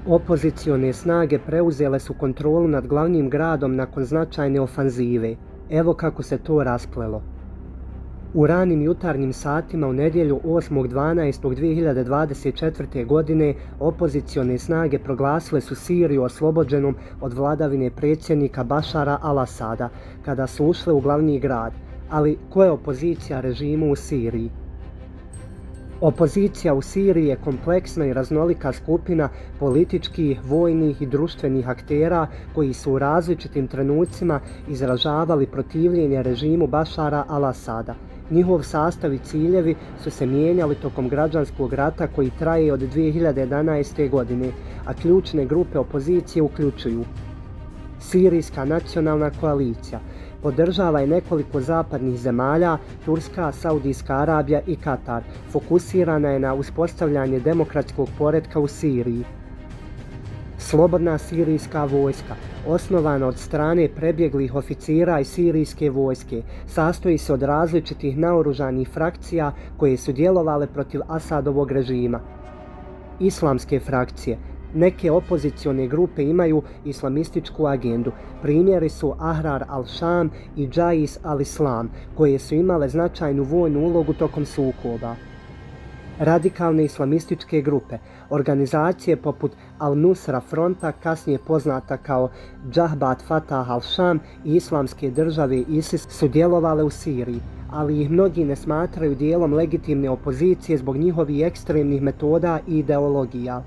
Opozicione snage preuzele su kontrolu nad glavnim gradom nakon značajne ofanzive. Evo kako se to rasplelo. U ranim jutarnjim satima u nedjelju 8.12.2024. godine opozicione snage proglasile su Siriju oslobođenom od vladavine predsjednika Bašara al-Asada kada su ušle u glavni grad. Ali ko je opozicija režimu u Siriji? Opozicija u Siriji je kompleksna i raznolika skupina političkih, vojnih i društvenih aktera koji su u različitim trenucima izražavali protivljenje režimu Bašara al-Asada. Njihov sastav i ciljevi su se mijenjali tokom građanskog rata koji traje od 2011. godine, a ključne grupe opozicije uključuju Sirijska nacionalna koalicija, podržava je nekoliko zapadnih zemalja, Turska, Saudijska Arabija i Katar. Fokusirana je na uspostavljanje demokratskog poretka u Siriji. Slobodna sirijska vojska, osnovana od strane prebjeglih oficira iz sirijske vojske, sastoji se od različitih naoružanih frakcija koje su djelovale protiv Asadovog režima. Islamske frakcije. Neke opozicione grupe imaju islamističku agendu. Primjeri su Ahrar al-Sham i Džais al-Islam, koje su imale značajnu vojnu ulogu tokom sukoba. Radikalne islamističke grupe, organizacije poput Al-Nusra fronta, kasnije poznata kao Džahbat Fatah al-Sham i islamske države ISIS su djelovale u Siriji, ali ih mnogi ne smatraju dijelom legitimne opozicije zbog njihovih ekstremnih metoda i ideologija.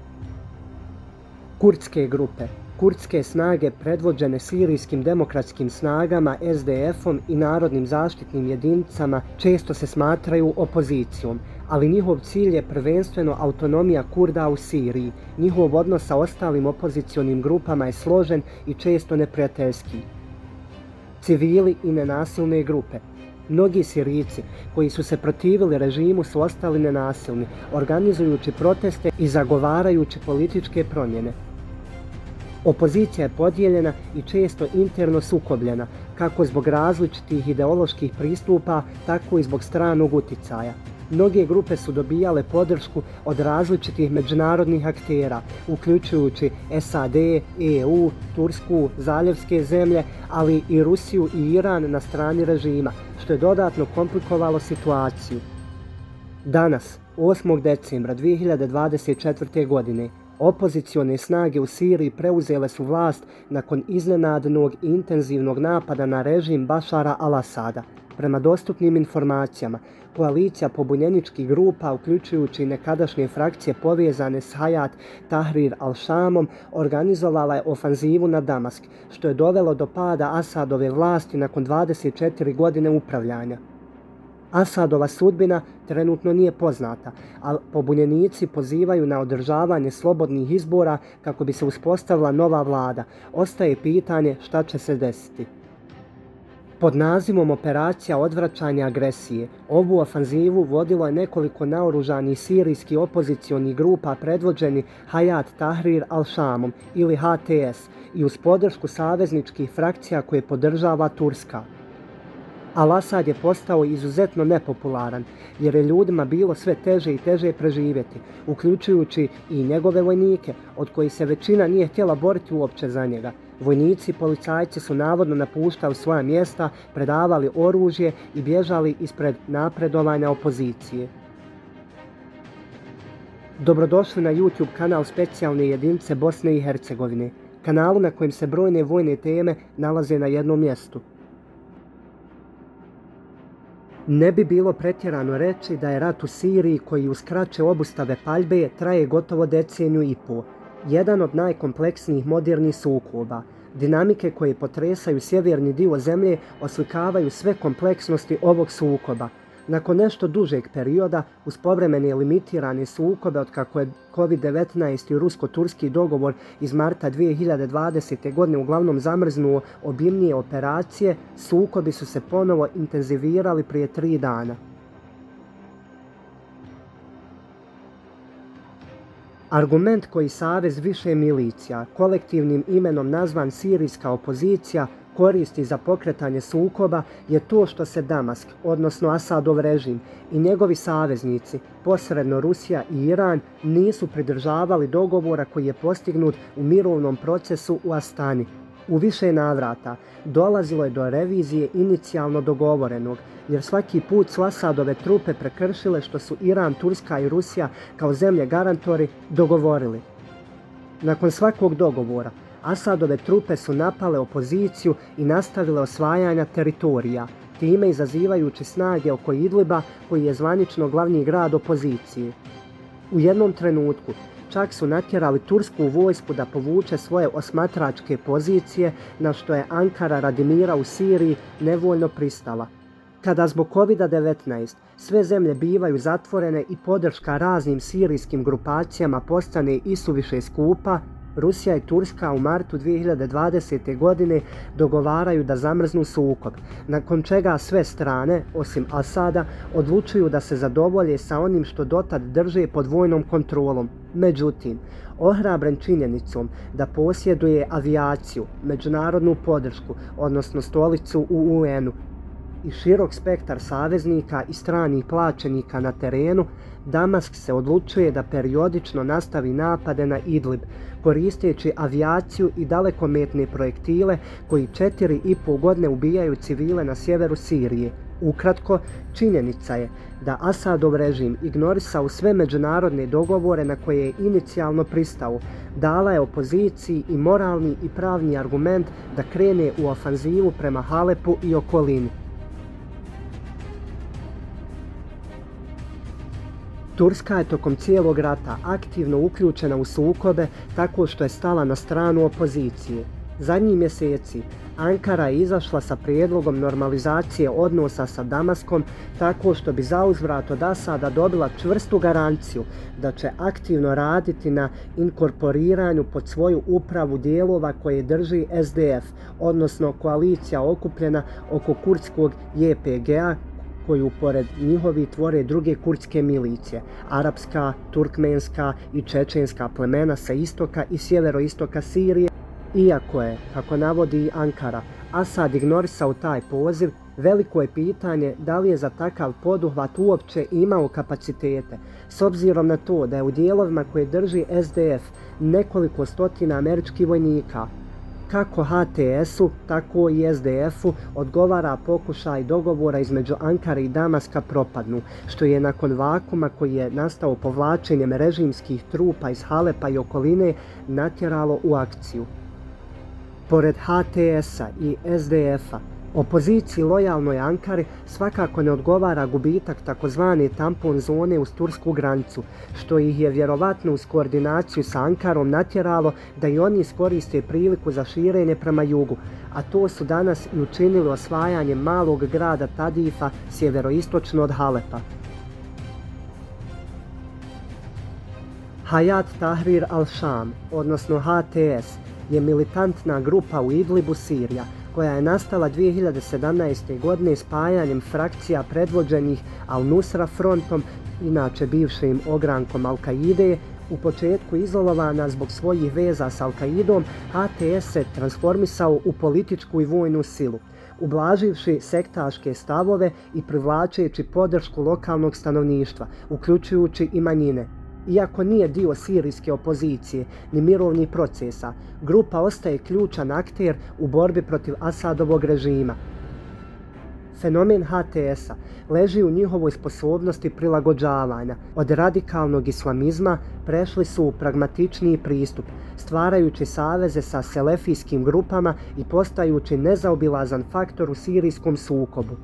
Kurdske grupe. Kurdske snage predvođene sirijskim demokratskim snagama, SDF-om i narodnim zaštitnim jedinicama često se smatraju opozicijom, ali njihov cilj je prvenstveno autonomija Kurda u Siriji. Njihov odnos sa ostalim opozicionim grupama je složen i često neprijateljski. Civili i nenasilne grupe. Mnogi Sirijci koji su se protivili režimu su ostali nenasilni, organizujući proteste i zagovarajući političke promjene. Opozicija je podijeljena i često interno sukobljena, kako zbog različitih ideoloških pristupa, tako i zbog stranog uticaja. Mnoge grupe su dobijale podršku od različitih međunarodnih aktera, uključujući SAD, EU, Tursku, zaljevske zemlje, ali i Rusiju i Iran na strani režima, što je dodatno komplikovalo situaciju. Danas, 8. decembra 2024. godine, opozicione snage u Siriji preuzele su vlast nakon iznenadnog i intenzivnog napada na režim Bašara al-Asada. Prema dostupnim informacijama, koalicija pobunjeničkih grupa, uključujući nekadašnje frakcije povezane s Hayat Tahrir al-Shamom, organizovala je ofanzivu na Damask, što je dovelo do pada Asadove vlasti nakon 24 godine upravljanja. Asadova sudbina trenutno nije poznata, a pobunjenici pozivaju na održavanje slobodnih izbora kako bi se uspostavila nova vlada. Ostaje pitanje šta će se desiti. Pod nazivom Operacija odvraćanja agresije, ovu ofanzivu vodilo je nekoliko naoružanih sirijskih opozicionih grupa predvođeni Hayat Tahrir al-Shamom ili HTS i uz podršku savezničkih frakcija koje podržava Turska. Al-Asad je postao izuzetno nepopularan jer je ljudima bilo sve teže i teže preživjeti, uključujući i njegove vojnike, od kojih se većina nije htjela boriti uopće za njega. Vojnici i policajci su navodno napuštali svoja mjesta, predavali oružje i bježali ispred napredovanja opozicije. Dobrodošli na YouTube kanal specijalne jedinice Bosne i Hercegovine, kanalu na kojem se brojne vojne teme nalaze na jednom mjestu. Ne bi bilo pretjerano reći da je rat u Siriji, koji uz kraće obustave paljbe traje gotovo deceniju i pol, jedan od najkompleksnijih modernih sukoba. Dinamike koje potresaju sjeverni dio zemlje oslikavaju sve kompleksnosti ovog sukoba. Nakon nešto dužeg perioda, uz povremene limitirane sukobe otkako je COVID-19 i rusko-turski dogovor iz marta 2020. godine uglavnom zamrznuo obimnije operacije, sukobi su se ponovo intenzivirali prije 3 dana. Argument koji savez više milicija, kolektivnim imenom nazvan sirijska opozicija, koristi za pokretanje sukoba je to što se Damask, odnosno Asadov režim i njegovi saveznici, posredno Rusija i Iran, nisu pridržavali dogovora koji je postignut u mirovnom procesu u Astani. U više navrata dolazilo je do revizije inicijalno dogovorenog, jer svaki put su Asadove trupe prekršile što su Iran, Turska i Rusija kao zemlje garantori dogovorili. Nakon svakog dogovora, Asadove trupe su napale opoziciju i nastavile osvajanja teritorija, time izazivajući snage oko Idliba koji je zvanično glavni grad opozicije. U jednom trenutku čak su natjerali tursku vojsku da povuče svoje osmatračke pozicije, na što je Ankara radi mira u Siriji nevoljno pristala. Kada zbog COVID-19 sve zemlje bivaju zatvorene i podrška raznim sirijskim grupacijama postane isuviše skupa, Rusija i Turska u martu 2020. godine dogovaraju da zamrznu sukob, nakon čega sve strane, osim Asada, odlučuju da se zadovolje sa onim što dotad drže pod vojnom kontrolom. Međutim, ohrabren činjenicom da posjeduje avijaciju, međunarodnu podršku, odnosno stolicu u UN-u, i širok spektar saveznika i stranih plaćenika na terenu, Damask se odlučuje da periodično nastavi napade na Idlib, koristeći avijaciju i dalekometne projektile koji 4,5 godine ubijaju civile na sjeveru Sirije. Ukratko, činjenica je da Asadov režim ignorisao sve međunarodne dogovore na koje je inicijalno pristao, dala je opoziciji i moralni i pravni argument da krene u ofanzivu prema Halepu i okolini. Turska je tokom cijelog rata aktivno uključena u sukobe tako što je stala na stranu opozicije. Zadnjih mjeseci Ankara je izašla sa prijedlogom normalizacije odnosa sa Damaskom tako što bi zauzvrat od Asada dobila čvrstu garanciju da će aktivno raditi na inkorporiranju pod svoju upravu dijelova koje drži SDF, odnosno koalicija okupljena oko kurdskog YPG-a, koju pored njihovi tvore druge kurdske milicije, arapska, turkmenska i čečenska plemena sa istoka i sjeveroistoka Sirije. Iako je, kako navodi Ankara, Asad ignorisao taj poziv, veliko je pitanje da li je za takav poduhvat uopće imao kapacitete, s obzirom na to da je u dijelovima koje drži SDF nekoliko stotina američkih vojnika. Kako HTS-u, tako i SDF-u odgovara pokušaj dogovora između Ankare i Damaska propadnu, što je nakon vakuma koji je nastao povlačenjem režimskih trupa iz Halepa i okoline natjeralo u akciju. Pored HTS-a i SDF-a, opoziciji lojalnoj Ankari svakako ne odgovara gubitak takozvane tampon zone uz tursku granicu, što ih je vjerovatno uz koordinaciju sa Ankarom natjeralo da i oni iskoriste priliku za širenje prema jugu, a to su danas i učinili osvajanjem malog grada Tadifa sjeveroistočno od Halepa. Hayat Tahrir al-Sham, odnosno HTS, je militantna grupa u Idlibu, Sirija, koja je nastala 2017. godine spajanjem frakcija predvođenih Al-Nusra frontom, inače bivšim ogrankom Al-Kaide. U početku izolovana zbog svojih veza s Al-Kaidom, HTS se transformisao u političku i vojnu silu, ublaživši sektaške stavove i privlačeći podršku lokalnog stanovništva, uključujući i manjine. Iako nije dio sirijske opozicije ni mirovnih procesa, grupa ostaje ključan akter u borbi protiv Asadovog režima. Fenomen HTS-a leži u njihovoj sposobnosti prilagođavanja. Od radikalnog islamizma prešli su u pragmatičniji pristup, stvarajući saveze sa selefijskim grupama i postajući nezaobilazan faktor u sirijskom sukobu.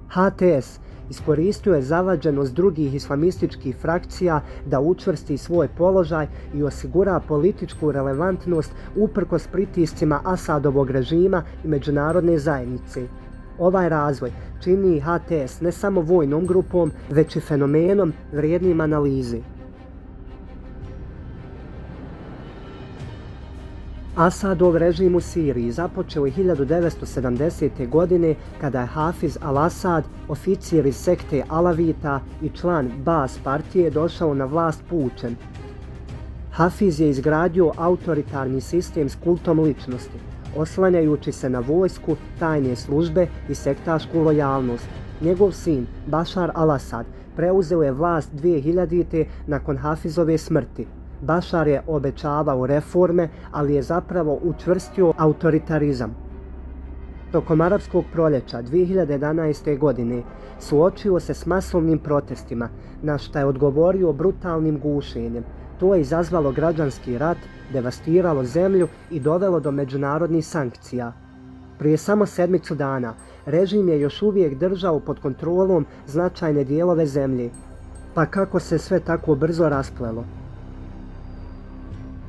HTS iskoristio je zavađenost drugih islamističkih frakcija da učvrsti svoj položaj i osigura političku relevantnost uprkos pritiscima Asadovog režima i međunarodne zajednice. Ovaj razvoj čini HTS ne samo vojnom grupom, već i fenomenom vrijednim analize. Asadov režim u Siriji započeo je 1970. godine kada je Hafiz al-Asad, oficir iz sekte Alavita i član Baas partije, došao na vlast pučem. Hafiz je izgradio autoritarni sistem s kultom ličnosti. oslanjajući se na vojsku, tajne službe i sektašku lojalnost. Njegov sin, Bašar al-Asad, preuzeo je vlast 2000. nakon Hafizove smrti. Bašar je obećavao reforme, ali je zapravo učvrstio autoritarizam. Tokom arapskog proljeća 2011. godine suočio se s masovnim protestima, na šta je odgovorio brutalnim gušenjem. To je izazvalo građanski rat, devastiralo zemlju i dovelo do međunarodnih sankcija. Prije samo 7 dana režim je još uvijek držao pod kontrolom značajne dijelove zemlje. Pa kako se sve tako brzo rasplelo?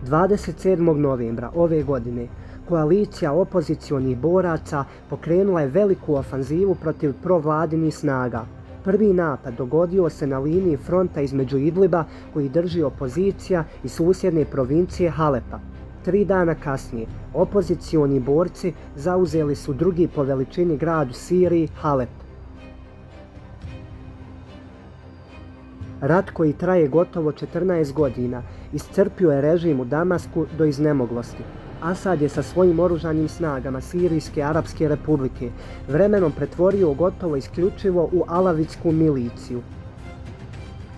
27. novembra ove godine koalicija opozicionih boraca pokrenula je veliku ofanzivu protiv provladinih snaga. Prvi napad dogodio se na liniji fronta između Idliba, koji drži opozicija, i susjedne provincije Halepa. 3 dana kasnije opozicioni borci zauzeli su drugi po veličini grad u Siriji, Halep. Rat koji traje gotovo 14 godina iscrpio je režim u Damasku do iznemoglosti. Asad je sa svojim oružanim snagama Sirijske Arapske Republike vremenom pretvorio gotovo isključivo u alavitsku miliciju.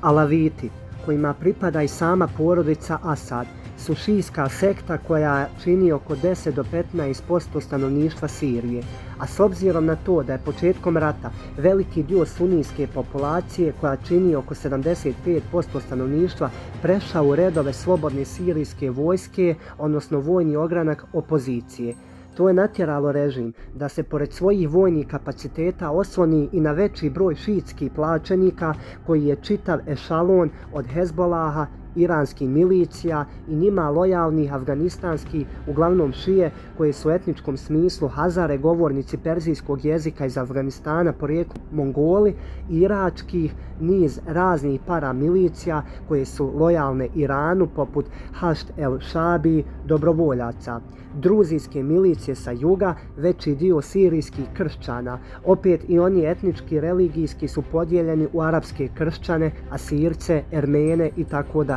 Alaviti, kojima pripada i sama porodica Asad, su šijska sekta koja čini oko 10 do 15% stanovništva Sirije, a s obzirom na to da je početkom rata veliki dio sunijske populacije, koja čini oko 75% stanovništva, prešao u redove slobodne sirijske vojske, odnosno vojni ogranak opozicije. To je natjeralo režim da se pored svojih vojnih kapaciteta osloni i na veći broj šiitskih plaćenika, koji je čitav ešalon od Hezbolaha, iranskih milicija i njima lojalnih afganistanskih, uglavnom šije, koje su u etničkom smislu Hazare, govornici perzijskog jezika iz Afganistana, porijeklu Mongoli, i iračkih niz raznih paramilicija koje su lojalne Iranu, poput Hašt el-Šabi, dobrovoljaca. Druzijske milicije sa juga, veći dio sirijskih kršćana, opet i oni etnički religijski su podijeljeni u arapske kršćane, Asirce, Ermene itd.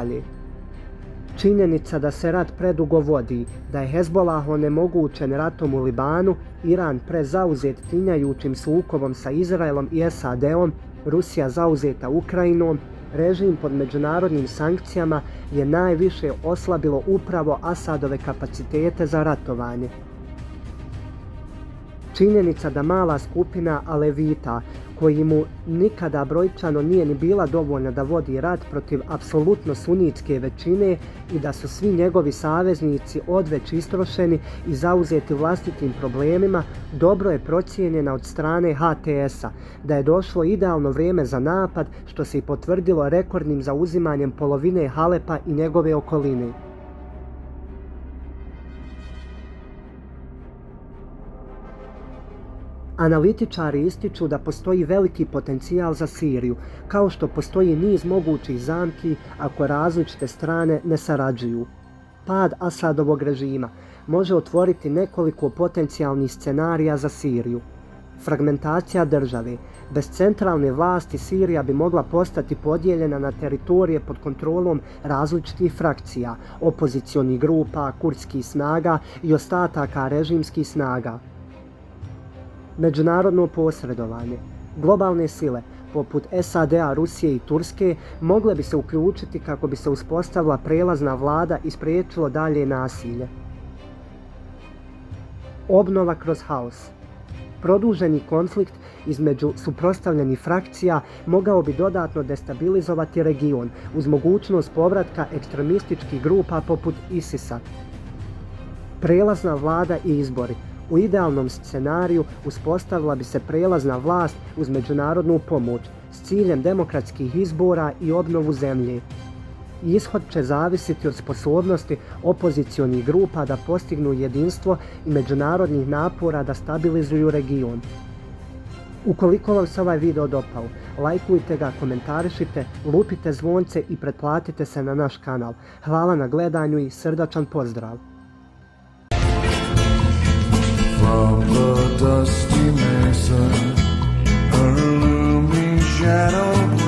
Činjenica da se rat predugo vodi, da je Hezbolah onemogućen ratom u Libanu, Iran prezauzet tinjajućim sukobom sa Izraelom i SAD-om, Rusija zauzeta Ukrajinom, režim pod međunarodnim sankcijama je najviše oslabilo upravo Asadove kapacitete za ratovanje. Činjenica da mala skupina Alevita, koji mu nikada brojčano nije ni bila dovoljna da vodi rat protiv apsolutno sunitske većine, i da su svi njegovi saveznici odveć istrošeni i zauzeti vlastitim problemima, dobro je procijenjena od strane HTS-a, da je došlo idealno vrijeme za napad, što se i potvrdilo rekordnim zauzimanjem polovine Halepa i njegove okoline. Analitičari ističu da postoji veliki potencijal za Siriju, kao što postoji niz mogućih zamki ako različite strane ne sarađuju. Pad Asadovog režima može otvoriti nekoliko potencijalnih scenarija za Siriju. Fragmentacija države. Bez centralne vlasti Sirija bi mogla postati podijeljena na teritorije pod kontrolom različitih frakcija, opozicionih grupa, kurdskih snaga i ostataka režimskih snaga. Međunarodno posredovanje. Globalne sile, poput SAD-a, Rusije i Turske, mogle bi se uključiti kako bi se uspostavila prelazna vlada i spriječilo dalje nasilje. Obnova kroz haos. Produženi konflikt između suprotstavljenih frakcija mogao bi dodatno destabilizovati region, uz mogućnost povratka ekstremističkih grupa poput ISIS-a. Prelazna vlada i izbori. U idealnom scenariju uspostavila bi se prelazna vlast uz međunarodnu pomoć s ciljem demokratskih izbora i obnovu zemlje. Ishod će zavisiti od sposobnosti opozicionih grupa da postignu jedinstvo i međunarodnih napora da stabilizuju region. Ukoliko vam se ovaj video dopao, lajkujte ga, komentarišite, lupite zvonce i pretplatite se na naš kanal. Hvala na gledanju i srdačan pozdrav! From the dusty mesa, a looming shadow